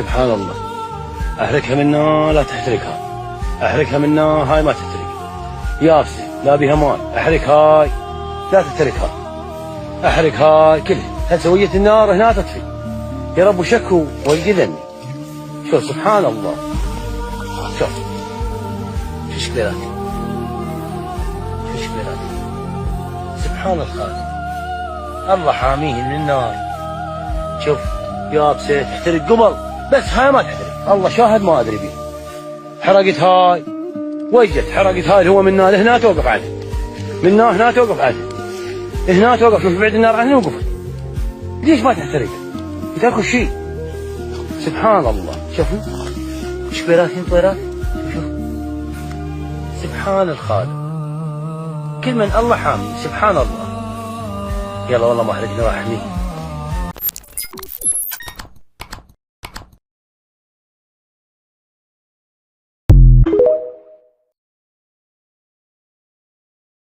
سبحان الله. احرقها منا لا تحترقها، احرقها منا هاي ما تحترق، يابسه لا بها ماء، احرق هاي لا تحترقها، احرق هاي كلها. هل سويت النار هنا تطفي؟ يا رب شكوا والقذني. شوف سبحان الله، شوف شو شكلات، شو شكلات، سبحان الخالق. الله حاميه من النار. شوف يابسه تحترق قبل، بس هاي ما تحترق، الله شاهد ما ادري بيه. حرقت هاي وجت، حرقت هاي اللي هو منا لهنا توقف عنه، منا هنا توقف عنه، هنا توقف. شوف بعد النار عنه وقفت، ليش ما تحترق؟ تاكل شيء. سبحان الله. شوفوا ايش بيراتين طيرات، شوف سبحان الخالق. كل من الله حامي، سبحان الله. يلا والله ما حرقنا راح نحميه.